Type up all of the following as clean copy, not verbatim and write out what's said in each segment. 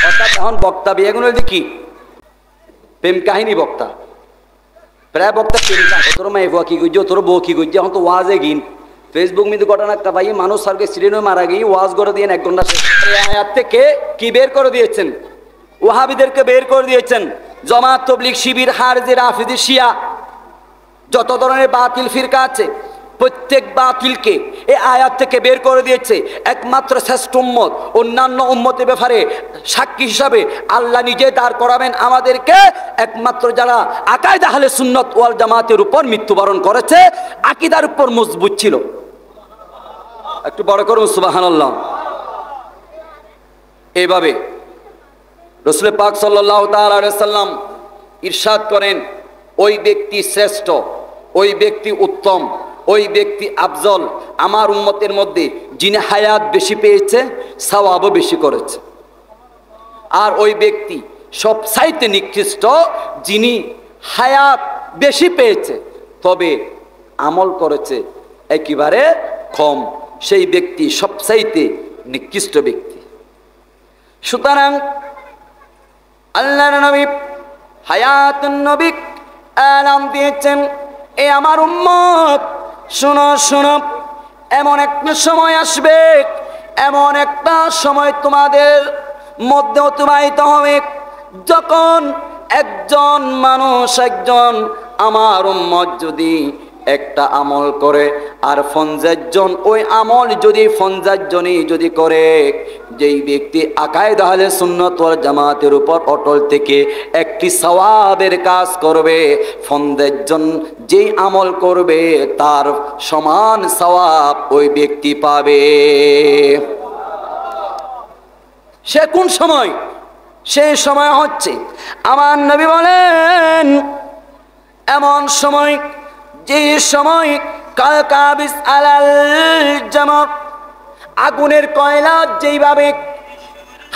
অর্থাৎ এখন বক্তা বিয়েগুলো কি প্রেম কাহিনী বক্তা, প্রায় বক্তা প্রেম কাহিনী। তোর মাই বুয়া কি করছে, তোর বউ কি করছে, এখন তো ওয়াজে গিন ফেসবুক মিতে ঘটনা একটা পাই মানুষ সারকে সিরিনো মারা গিয়ে ওয়াজ করে দিয়ে 1 ঘন্টা শেষ। এই আয়াত থেকে কি বের করে দিয়েছেন? ওয়াহাবিদেরকে বের করে দিয়েছেন। জামাত, তাবলীগ, শিবির, হারজি, রাফিজি, শিয়া, যত ধরনের বাতিল ফিরকা আছে প্রত্যেক বাতিলকে এই আয়াত থেকে বের করে দিয়েছে। একমাত্র শ্রেষ্ঠ উম্মত, অন্যান্য উম্মতের ব্যাপারে সাক্ষী হিসাবে আল্লাহ নিজে দাঁড় করাবেন আমাদেরকে। একমাত্র যারা আকায়েদে আহলে সুন্নাত ওয়াল জামাতের উপর মৃত্যুবরণ করেছে, আকীদার উপর মজবুত ছিল। একটু বড় করুন সুবহানাল্লাহ। এইভাবে রাসূল পাক সাল্লাল্লাহু তাআলা আলাইহি সাল্লাম ইরশাদ করেন, ওই ব্যক্তি শ্রেষ্ঠ, ওই ব্যক্তি উত্তম, ওই ব্যক্তি আফজল আমার উম্মতের মধ্যে যিনি হায়াত বেশি পেয়েছে, সওয়াবও বেশি করেছে। আর ওই ব্যক্তি সবচাইতে নিকৃষ্ট যিনি হায়াত বেশি পেয়েছে তবে আমল করেছে একেবারে কম, সেই ব্যক্তি সবচাইতে নিকৃষ্ট ব্যক্তি। সুতরাং আল্লাহর নবী হায়াতুন নবী আলাম দিয়েছেন, এ আমার উম্মত শোনো শোনো, এমন একটা সময় আসবে, এমন একটা সময় তোমাদের মধ্যে অতিবাহিত হবে যখন একজন মানুষ, একজন আমার উম্মত যদি একটা আমল করে আর 50 জন ওই আমল যদি 50 জনই যদি করে, যেই ব্যক্তি আকায়েদে আহলে সুন্নাত ওয়াল জামাতের উপর অটল থেকে একটি সওয়াবের কাজ করবে, 50 জন যেই আমল করবে তার সমান সওয়াব ওই ব্যক্তি পাবে। সে কোন সময়? সেই সময় হচ্ছে আমার নবী বলেন এমন সময়, যে সময় কাবিস আলাল জামার, আগুনের কয়লা যেইভাবে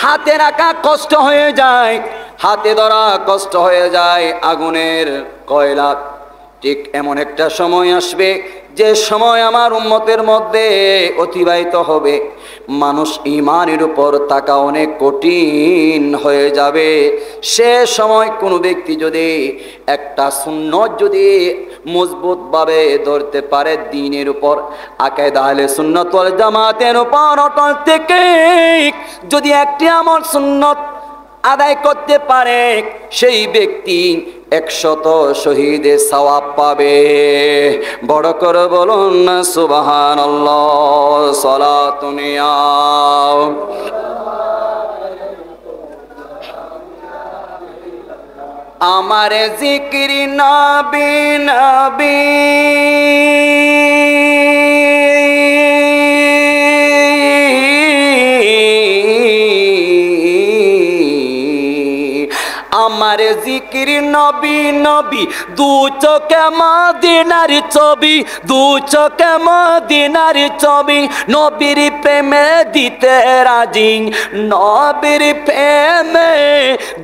হাতে রাখা কষ্ট হয়ে যায়, হাতে ধরা কষ্ট হয়ে যায় আগুনের কয়লা, ঠিক এমন একটা সময় আসবে যে সময় আমার উম্মতের মধ্যে অতিবাহিত হবে, মানুষ ঈমানের উপর থাকা অনেক কঠিন হয়ে যাবে। সে সময় কোনো ব্যক্তি যদি একটা সুন্নত যদি মজবুতভাবে ধরতে পারে, দ্বীনের উপর আকায়েদে আহলে সুন্নাত ওয়াল জামাতের উপর অটল থেকে যদি একটি আমল সুন্নত আদায় করতে পারে, সেই ব্যক্তি 100 শহীদের সওয়াব পাবে। বড় করে বলুন না সুবহানাল্লাহ। সালাতুন ইয়া আমার জিকির নবী নবী, আমার জিকির নবী নবী, দু চোখে মদিনার ছবি, দু চোখে মদিনার ছবি, নবীর প্রেমে দিতে রাজি, নবীর প্রেমে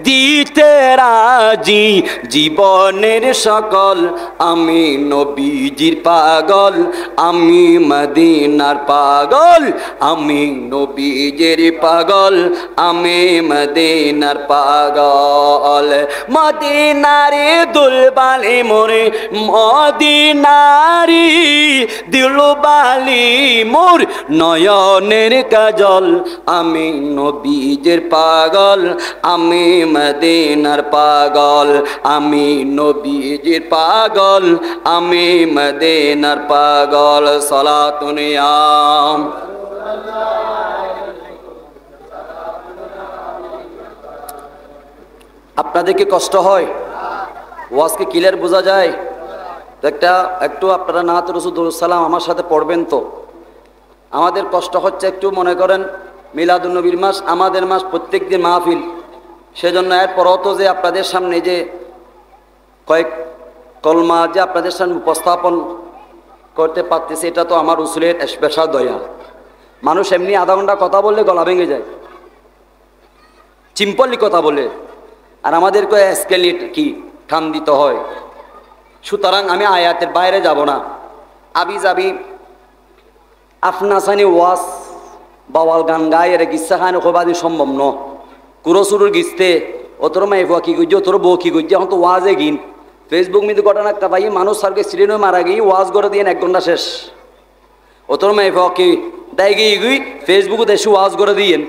দিতে রাজি, জীবনের সকল আমি নবীজির পাগল, আমি মদিনার পাগল, আমি নবীজির পাগল, আমি মদিনার পাগল। মদিনারে দুলবালি মোরে, মদিনারি দুলবালি মোর, নয়নের কাজল, আমি নবীজির পাগল, আমি মদিনার পাগল, আমি নবীজির পাগল, আমি মদিনার পাগল। সালাতুন ইয়া আপনাদের কি কষ্ট হয়? ওয়াজকে ক্লিয়ার বোঝা যায়? একটু আপনারা নাত রাসূলুল্লাহ সাল্লাম আমার সাথে পড়বেন তো। আমাদের কষ্ট হচ্ছে একটু, মনে করেন মিলাদুন নবীর মাস, আমাদের মাস, প্রত্যেক দিন মাহফিল, সেজন্য এরপরও তো যে আপনাদের সামনে যে কয়েক কলমা যে আপনাদের সামনে উপস্থাপন করতে পারতেছে, এটা তো আমার রাসূলের স্পেশাল দয়া। মানুষ এমনি আধা ঘন্টা কথা বললে গলা ভেঙে যায়, সিম্পলি কথা বলে, আর আমাদেরকে স্কেল কি টান দিতে হয়। সুতরাং আমি আয়াতের বাইরে যাব না, আবি যাবি আপনাসানি ওয়াজ বাওয়াল গান গায় এর কিসা খান কোবাদি সম্ভব ন। কুরসুরুর গিস্তে অতর মাই কি করছে অতর বউ কি করছে এখন তো ওয়াজে গিন ফেসবুক মিতে ঘটনা কাপাই মানুষ সারকে সিরিনো মারা গিয়ে ওয়াজ করে দিয়ে 1 ঘন্টা শেষ অতর মাই কি দেয় গিয়ে ফেসবুকে দেশে ওয়াজ করে দিয়েন